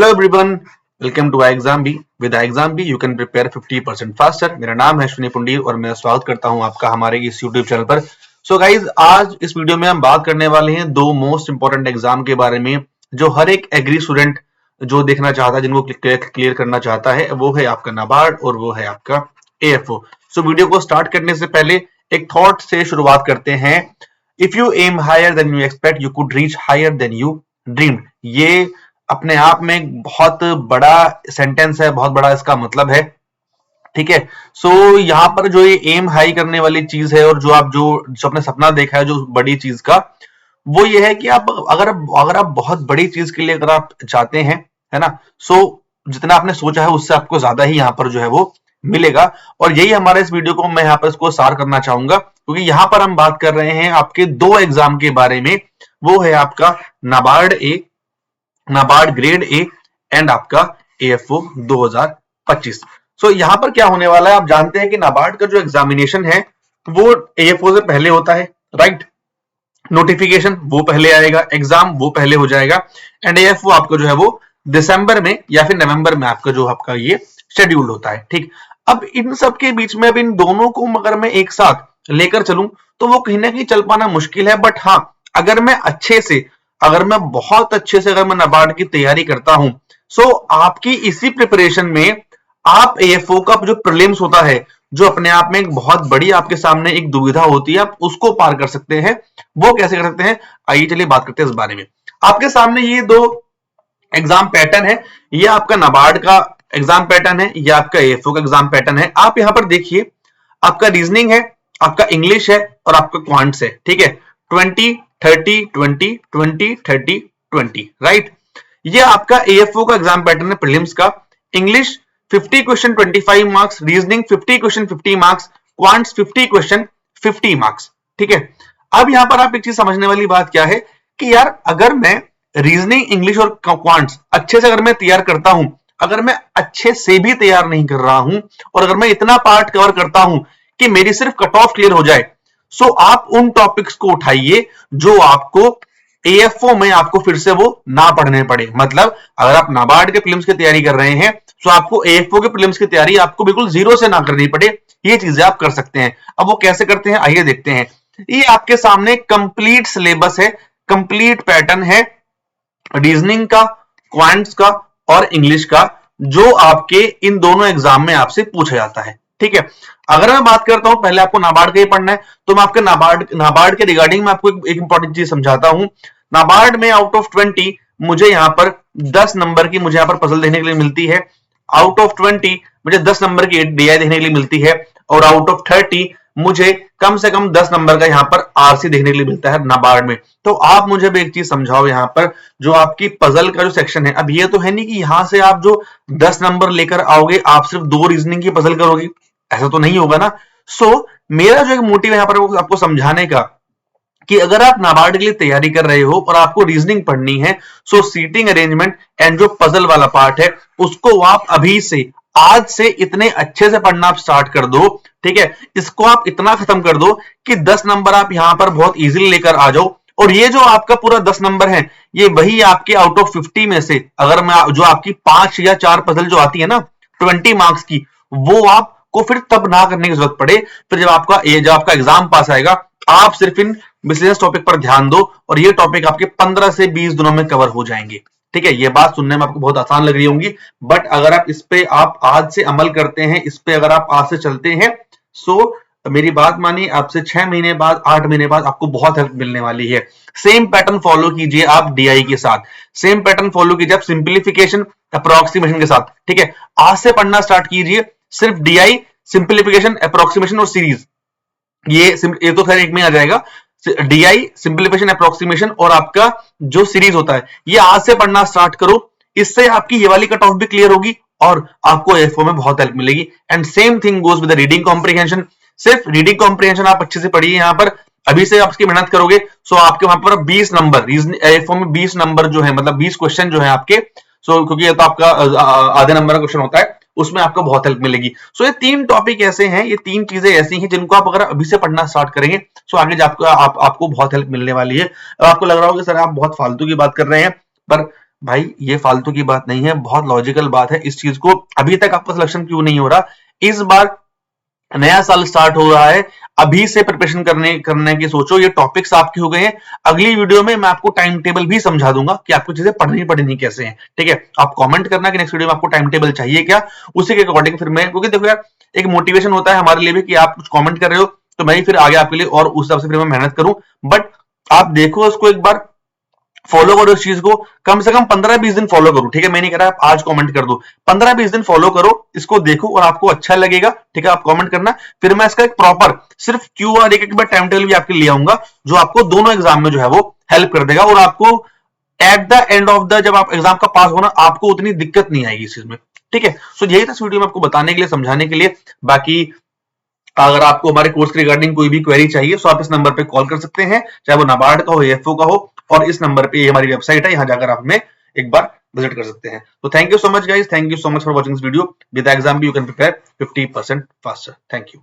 Hello everyone, welcome to Exam B. With Exam B you can prepare 50% faster. मेरा नाम है अश्विनी पुंडीर और मैं स्वागत करता हूं आपका हमारे इस यूट्यूब चैनल पर। सो गाइज, आज इस वीडियो में हम बात करने वाले हैं दो मोस्ट इंपॉर्टेंट एग्जाम के बारे में जो हर एक एग्री स्टूडेंट जो देखना चाहता है, जिनको क्लियर करना चाहता है, वो है आपका नाबार्ड और वो है आपका एएफओ। सो वीडियो को स्टार्ट करने से पहले एक थॉट से शुरुआत करते हैं। If you aim higher than you expect, you could reach higher than you dreamed. ये अपने आप में एक बहुत बड़ा सेंटेंस है, बहुत बड़ा इसका मतलब है। ठीक है, सो यहाँ पर जो ये एम हाई करने वाली चीज है और जो आप जो अपने सपना देखा है जो बड़ी चीज का, वो ये है कि आप अगर आप बहुत बड़ी चीज के लिए अगर आप चाहते हैं, है ना, सो जितना आपने सोचा है उससे आपको ज्यादा ही यहाँ पर जो है वो मिलेगा। और यही हमारा इस वीडियो को मैं यहाँ पर इसको सार करना चाहूंगा, क्योंकि यहाँ पर हम बात कर रहे हैं आपके दो एग्जाम के बारे में। वो है आपका नाबार्ड ए, नाबार्ड ग्रेड ए एंड आपका एएफओ 2025। सो यहां पर क्या होने वाला है, आप जानते हैं कि नाबार्ड का जो एग्जामिनेशन है वो एएफओ से पहले होता है, राइट। नोटिफिकेशन वो पहले आएगा, एग्जाम वो पहले हो जाएगा एंड एएफओ आपको जो है वो दिसंबर में या फिर नवंबर में आपका जो आपका ये शेड्यूल होता है। ठीक, अब इन सब के बीच में अब इन दोनों को अगर मैं एक साथ लेकर चलूं तो वो कहीं ना कहीं चल पाना मुश्किल है। बट हाँ, अगर मैं बहुत अच्छे से अगर मैं नाबार्ड की तैयारी करता हूं, सो आपकी इसी प्रिपरेशन में आप एएफओ का जो प्रीलिम्स होता है, जो अपने आप में एक बहुत बड़ी आपके सामने एक दुविधा होती है, आप उसको पार कर सकते हैं। वो कैसे कर सकते हैं, आइए चलिए बात करते हैं इस बारे में। आपके सामने ये दो एग्जाम पैटर्न है, ये आपका नाबार्ड का एग्जाम पैटर्न है, ये आपका एएफओ का एग्जाम पैटर्न है। आप यहां पर देखिए, आपका रीजनिंग है, आपका इंग्लिश है और आपका क्वांट्स है। ठीक है, 20 30 20 20 30 20, राइट। ये आपका एएफओ का एग्जाम पैटर्न है प्रीलिम्स का। English 50 question 25 marks, reasoning 50 question 50 marks, quants 50 question 50 marks. ठीक है, अब यहां पर आप एक चीज समझने वाली बात क्या है कि यार, अगर मैं रीजनिंग, इंग्लिश और क्वांट्स अच्छे से अगर मैं तैयार करता हूं, अगर मैं अच्छे से भी तैयार नहीं कर रहा हूं और अगर मैं इतना पार्ट कवर करता हूं कि मेरी सिर्फ कट ऑफ क्लियर हो जाए, सो आप उन टॉपिक्स को उठाइए जो आपको एएफओ में आपको फिर से वो ना पढ़ने पड़े। मतलब अगर आप नाबार्ड के प्रीलिम्स की तैयारी कर रहे हैं, तो आपको एएफओ के प्रीलिम्स की तैयारी आपको बिल्कुल जीरो से ना करनी पड़े। ये चीजें आप कर सकते हैं। अब वो कैसे करते हैं, आइए देखते हैं। ये आपके सामने कंप्लीट सिलेबस है, कंप्लीट पैटर्न है रीजनिंग का, क्वांट्स का और इंग्लिश का, जो आपके इन दोनों एग्जाम में आपसे पूछा जाता है। ठीक है, अगर मैं बात करता हूं, पहले आपको नाबार्ड का ही पढ़ना है, तो मैं आपके नाबार्ड के रिगार्डिंग में आपको एक इंपॉर्टेंट चीज समझाता हूं। नाबार्ड में आउट ऑफ 20 मुझे यहां पर 10 नंबर की मुझे यहां पर पजल देखने के लिए मिलती है। आउट ऑफ 20 मुझे 10 नंबर की डीआई देखने के लिए मिलती है और आउट ऑफ 30 मुझे कम से कम 10 नंबर का यहां पर आरसी देखने के लिए मिलता है नाबार्ड में। तो आप मुझे भी एक चीज समझाओ, यहां पर जो आपकी पजल का जो सेक्शन है, अब ये तो है नहीं कि यहां से आप जो 10 नंबर लेकर आओगे आप सिर्फ 2 रीजनिंग की पजल करोगे, ऐसा तो नहीं होगा ना। सो मेरा जो एक मोटिव है यहां पर आपको समझाने का कि अगर आप नाबार्ड के लिए तैयारी कर रहे हो और आपको रीजनिंग पढ़नी है, सो सीटिंग अरेंजमेंट एंड जो पजल वाला पार्ट है उसको आप अभी से, आज से इतने अच्छे से पढ़ना आप स्टार्ट कर दो। ठीक है, इसको आप इतना खत्म कर दो कि 10 नंबर आप यहां पर बहुत इजीली लेकर आ जाओ। और ये जो आपका पूरा 10 नंबर है, ये वही आपके आउट ऑफ 50 में से, अगर मैं जो आपकी 5 या 4 पजल जो आती है ना 20 मार्क्स की, वो आपको फिर तब ना करने की जरूरत पड़े। फिर जब आपका एग्जाम पास आएगा, आप सिर्फ इन बिजनेस टॉपिक पर ध्यान दो और ये टॉपिक आपके 15 से 20 दिनों में कवर हो जाएंगे। ठीक है, ये बात सुनने में आपको बहुत आसान लग रही होंगी, बट अगर आप इस पे आप आज से अमल करते हैं, इस पे अगर आप आज से चलते हैं, सो मेरी बात मानिए, आपसे 6 महीने बाद, 8 महीने बाद आपको बहुत हेल्प मिलने वाली है। सेम पैटर्न फॉलो कीजिए आप डीआई के साथ, सेम पैटर्न फॉलो कीजिए आप सिंप्लीफिकेशन अप्रोक्सीमेशन के साथ। ठीक है, आज से पढ़ना स्टार्ट कीजिए, सिर्फ डीआई, सिंप्लीफिकेशन, अप्रोक्सीमेशन और सीरीज, ये तो खैर एक में आ जाएगा। डीआई, सिंप्लीफिकेशन, अप्रोक्सीमेशन और आपका जो सीरीज होता है, ये आज से पढ़ना स्टार्ट करो। इससे आपकी ये वाली कट ऑफ भी क्लियर होगी और आपको एएफओ में बहुत हेल्प मिलेगी। And same thing goes with reading comprehension. सिर्फ रीडिंग कॉम्प्रिहेंशन आप अच्छे से पढ़िए यहां पर, अभी से आप इसकी मेहनत करोगे, सो आपके वहां पर 20 नंबर एएफओ में 20 नंबर जो है, मतलब 20 क्वेश्चन जो है आपके, सो क्योंकि ये तो आपका आधे नंबर का क्वेश्चन होता है, उसमें आपको बहुत हेल्प मिलेगी। सो ये 3 टॉपिक ऐसे हैं, ये 3 चीजें ऐसी हैं जिनको आप अगर अभी से पढ़ना स्टार्ट करेंगे, सो आगे आपको बहुत हेल्प मिलने वाली है। अब आपको लग रहा होगा सर आप बहुत फालतू की बात कर रहे हैं, पर भाई ये फालतू की बात नहीं है, बहुत लॉजिकल बात है। इस चीज को अभी तक आपका सिलेक्शन क्यों नहीं हो रहा? इस बार नया साल स्टार्ट हो रहा है, अभी से प्रिपरेशन करने की सोचो। ये टॉपिक्स आपके हो गए हैं, अगली वीडियो में मैं आपको टाइम टेबल भी समझा दूंगा कि आपको चीजें पढ़नी कैसे हैं। ठीक है, आप कमेंट करना कि नेक्स्ट वीडियो में आपको टाइम टेबल चाहिए क्या, उसी के अकॉर्डिंग फिर मैं, क्योंकि देखो यार एक मोटिवेशन होता है हमारे लिए भी कि आप कुछ कमेंट कर रहे हो तो मैं ही फिर आगे आपके लिए और उस हिसाब से फिर मैं मेहनत करूं। बट आप देखो उसको एक बार, फॉलो करो इस चीज को, कम से कम 15-20 दिन फॉलो करो। ठीक है, मैं नहीं कह रहा आप आज कमेंट कर दो, 15-20 दिन फॉलो करो, इसको देखो और आपको अच्छा लगेगा। ठीक है, आप कमेंट करना, फिर मैं इसका एक प्रॉपर सिर्फ क्यू और एक बार टाइम टेबल भी आपके लिए आऊंगा, जो आपको दोनों एग्जाम में जो है वो हेल्प कर देगा, और आपको at the end of the, जब आप एग्जाम का पास होना, आपको उतनी दिक्कत नहीं आएगी इस चीज में। ठीक है, सो यही था इस वीडियो में आपको बताने के लिए, समझाने के लिए। बाकी अगर आपको हमारे कोर्स के रिगार्डिंग कोई भी क्वेरी चाहिए तो आप इस नंबर पे कॉल कर सकते हैं, चाहे वो नाबार्ड का हो, एफओ का हो, और इस नंबर पे हमारी वेबसाइट है, यहां जाकर आप हमें एक बार विजिट कर सकते हैं। तो thank you so much guys, thank you so much for watching this video. With exam भी you can prepare 50% faster. Thank you.